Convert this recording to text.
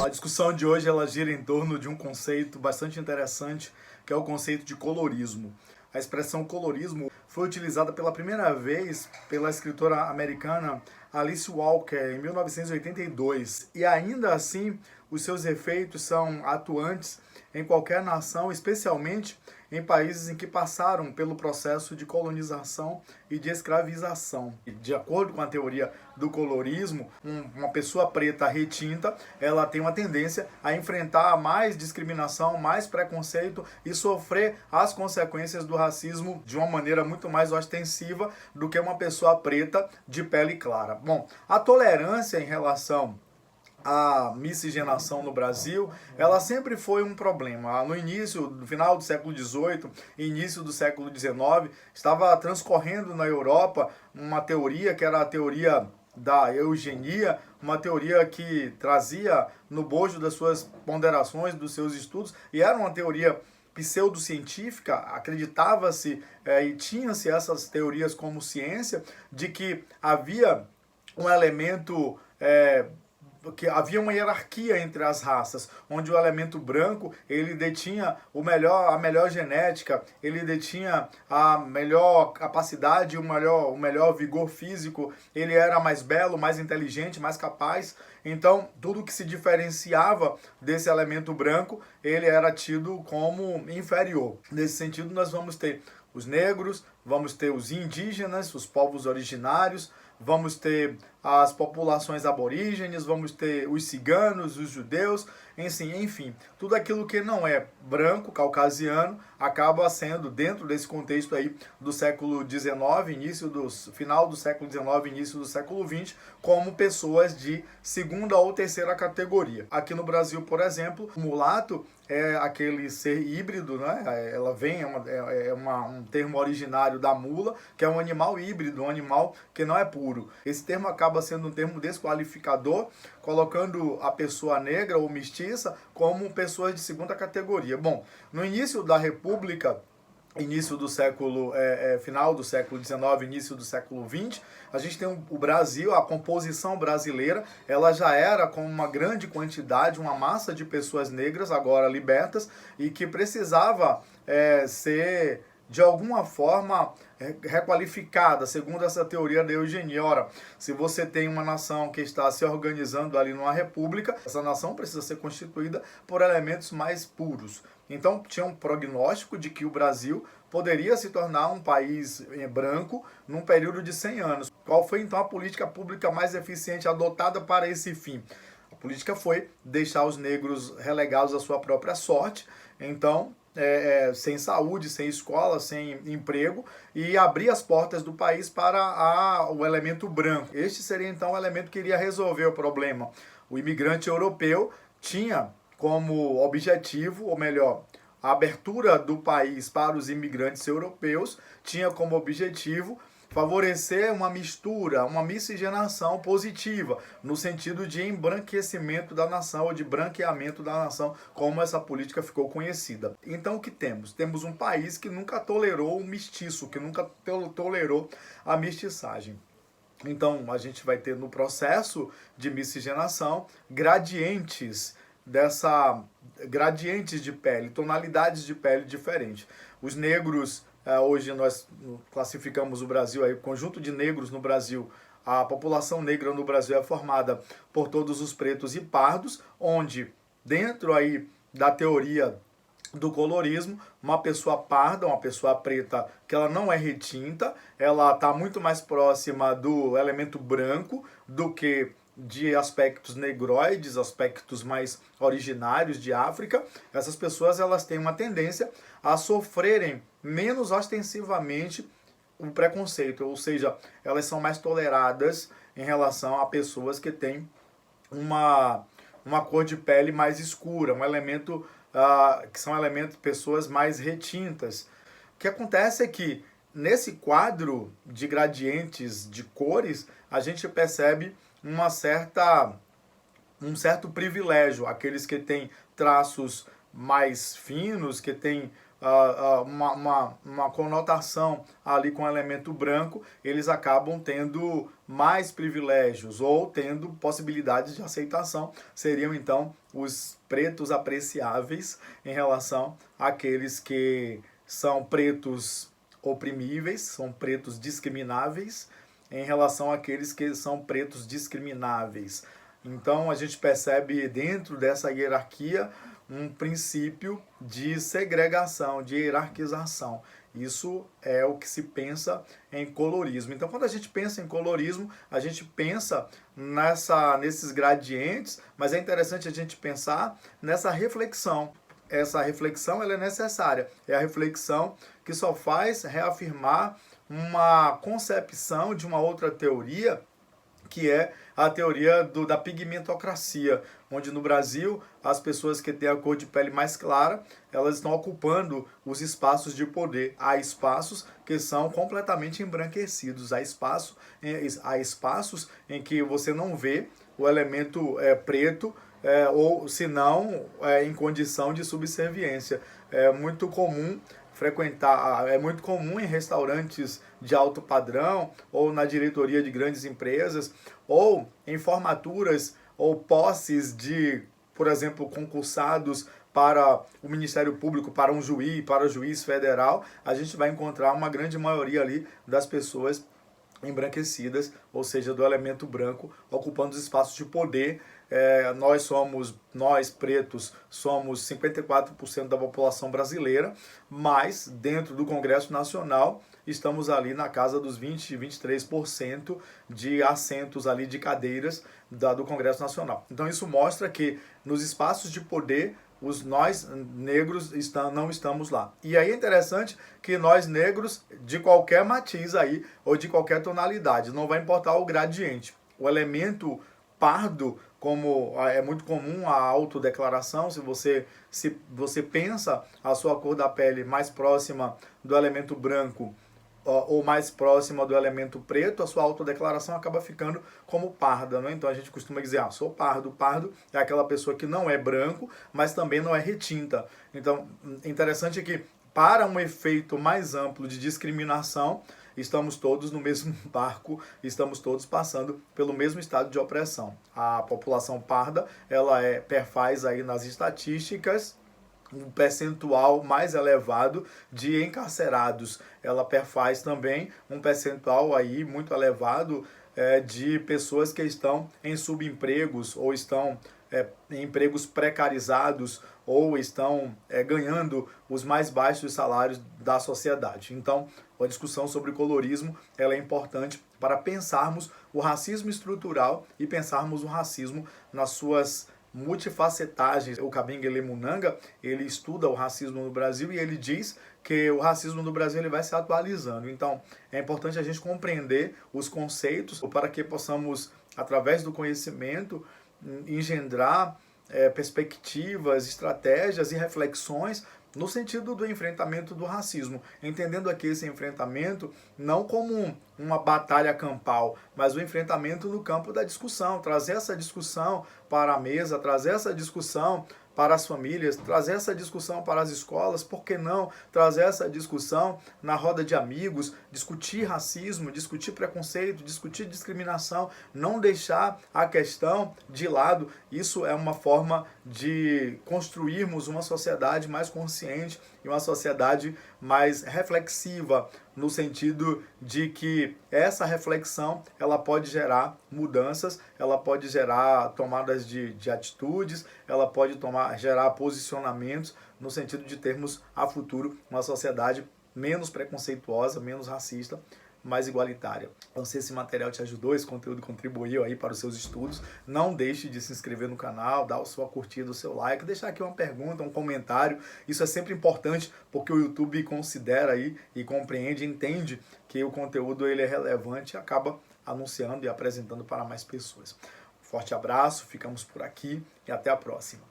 A discussão de hoje ela gira em torno de um conceito bastante interessante, que é o conceito de colorismo. A expressão colorismo foi utilizada pela primeira vez pela escritora americana Alice Walker em 1982 e ainda assim os seus efeitos são atuantes em qualquer nação, especialmente em países em que passaram pelo processo de colonização e de escravização. De acordo com a teoria do colorismo, uma pessoa preta retinta, ela tem uma tendência a enfrentar mais discriminação, mais preconceito e sofrer as consequências do racismo de uma maneira muito mais ostensiva do que uma pessoa preta de pele clara. Bom, a tolerância em relação a miscigenação no Brasil, ela sempre foi um problema. No início, no final do século XVIII, início do século XIX, estava transcorrendo na Europa uma teoria que era a teoria da eugenia, uma teoria que trazia no bojo das suas ponderações, dos seus estudos, e era uma teoria pseudocientífica, acreditava-se e tinha-se essas teorias como ciência, de que havia um elemento porque havia uma hierarquia entre as raças, onde o elemento branco ele detinha a melhor genética, ele detinha a melhor capacidade, o melhor vigor físico, ele era mais belo, mais inteligente, mais capaz. Então, tudo que se diferenciava desse elemento branco, ele era tido como inferior. Nesse sentido, nós vamos ter os negros, vamos ter os indígenas, os povos originários, vamos ter as populações aborígenes, vamos ter os ciganos, os judeus, enfim, tudo aquilo que não é branco, caucasiano, acaba sendo dentro desse contexto aí do século XIX, final do século XIX, início do século XX, como pessoas de segunda ou terceira categoria. Aqui no Brasil, por exemplo, o mulato é aquele ser híbrido, né? Ela vem, um termo originário da mula, que é um animal híbrido, um animal que não é puro. Esse termo acaba sendo um termo desqualificador, colocando a pessoa negra ou mestiça como pessoas de segunda categoria. Bom, no início da República, início do século, final do século XIX, início do século XX, a gente tem o Brasil, a composição brasileira, ela já era com uma grande quantidade, uma massa de pessoas negras agora libertas e que precisava ser de alguma forma requalificada, segundo essa teoria da eugenia. Ora, se você tem uma nação que está se organizando ali numa república, essa nação precisa ser constituída por elementos mais puros. Então, tinha um prognóstico de que o Brasil poderia se tornar um país branco num período de 100 anos. Qual foi, então, a política pública mais eficiente adotada para esse fim? A política foi deixar os negros relegados à sua própria sorte, então, sem saúde, sem escola, sem emprego, e abrir as portas do país para o elemento branco. Este seria, então, o elemento que iria resolver o problema. O imigrante europeu tinha como objetivo, ou melhor, a abertura do país para os imigrantes europeus tinha como objetivo favorecer uma mistura, uma miscigenação positiva, no sentido de embranquecimento da nação ou de branqueamento da nação, como essa política ficou conhecida. Então o que temos? Temos um país que nunca tolerou o mestiço, que nunca tolerou a mestiçagem. Então a gente vai ter no processo de miscigenação gradientes de pele, tonalidades de pele diferentes. Os negros, hoje nós classificamos o Brasil, aí, o conjunto de negros no Brasil, a população negra no Brasil é formada por todos os pretos e pardos, onde dentro aí da teoria do colorismo, uma pessoa parda, uma pessoa preta, que ela não é retinta, ela está muito mais próxima do elemento branco do que de aspectos negroides, aspectos mais originários de África. Essas pessoas elas têm uma tendência a sofrerem menos ostensivamente o preconceito, ou seja, elas são mais toleradas em relação a pessoas que têm uma cor de pele mais escura, um elemento que são pessoas mais retintas. O que acontece é que nesse quadro de gradientes de cores, a gente percebe um certo privilégio. Aqueles que têm traços mais finos, que têm uma conotação ali com o elemento branco, eles acabam tendo mais privilégios ou tendo possibilidades de aceitação, seriam então os pretos apreciáveis em relação àqueles que são pretos oprimíveis, são pretos discrimináveis, em relação àqueles que são pretos discrimináveis. Então a gente percebe dentro dessa hierarquia um princípio de segregação, de hierarquização. Isso é o que se pensa em colorismo. Então, quando a gente pensa em colorismo, a gente pensa nesses gradientes, mas é interessante a gente pensar nessa reflexão. Essa reflexão ela é necessária. É a reflexão que só faz reafirmar uma concepção de uma outra teoria, que é a teoria da pigmentocracia, onde no Brasil as pessoas que têm a cor de pele mais clara, elas estão ocupando os espaços de poder. Há espaços que são completamente embranquecidos, há espaços em que você não vê o elemento preto, ou se não em condição de subserviência. É muito comum em restaurantes de alto padrão, ou na diretoria de grandes empresas, ou em formaturas ou posses de, por exemplo, concursados para o Ministério Público, para um juiz, para o juiz federal, a gente vai encontrar uma grande maioria ali das pessoas embranquecidas, ou seja, do elemento branco, ocupando os espaços de poder. Nós pretos somos 54% da população brasileira, mas dentro do Congresso Nacional estamos ali na casa dos 20, 23% de assentos ali de cadeiras do Congresso Nacional. Então isso mostra que nos espaços de poder nós negros não estamos lá. E aí é interessante que nós negros, de qualquer matiz aí, ou de qualquer tonalidade, não vai importar o gradiente. O elemento pardo, como é muito comum a autodeclaração, se você pensa a sua cor da pele mais próxima do elemento branco, ou mais próxima do elemento preto, a sua autodeclaração acaba ficando como parda, né? Então a gente costuma dizer, sou pardo. Pardo é aquela pessoa que não é branco, mas também não é retinta. Então, interessante é que, para um efeito mais amplo de discriminação, estamos todos no mesmo barco, estamos todos passando pelo mesmo estado de opressão. A população parda, ela perfaz aí nas estatísticas um percentual mais elevado de encarcerados. Ela perfaz também um percentual aí muito elevado de pessoas que estão em subempregos ou estão em empregos precarizados ou estão ganhando os mais baixos salários da sociedade. Então, a discussão sobre colorismo ela é importante para pensarmos o racismo estrutural e pensarmos o racismo nas suas multifacetagens. O Kabengele Munanga, ele estuda o racismo no Brasil e ele diz que o racismo no Brasil ele vai se atualizando. Então, é importante a gente compreender os conceitos para que possamos, através do conhecimento, engendrar perspectivas, estratégias e reflexões no sentido do enfrentamento do racismo, entendendo aqui esse enfrentamento não como uma batalha campal, mas o enfrentamento no campo da discussão, trazer essa discussão para a mesa, trazer essa discussão para as famílias, trazer essa discussão para as escolas, por que não trazer essa discussão na roda de amigos, discutir racismo, discutir preconceito, discutir discriminação, não deixar a questão de lado. Isso é uma forma de construirmos uma sociedade mais consciente e uma sociedade mais reflexiva, no sentido de que essa reflexão ela pode gerar mudanças, ela pode gerar tomadas de atitudes, ela pode gerar posicionamentos no sentido de termos a futuro uma sociedade menos preconceituosa, menos racista, mais igualitária. Então, se esse material te ajudou, esse conteúdo contribuiu aí para os seus estudos, não deixe de se inscrever no canal, dar a sua curtida, o seu like, deixar aqui uma pergunta, um comentário. Isso é sempre importante porque o YouTube considera aí e compreende, entende que o conteúdo ele é relevante e acaba anunciando e apresentando para mais pessoas. Forte abraço, ficamos por aqui e até a próxima.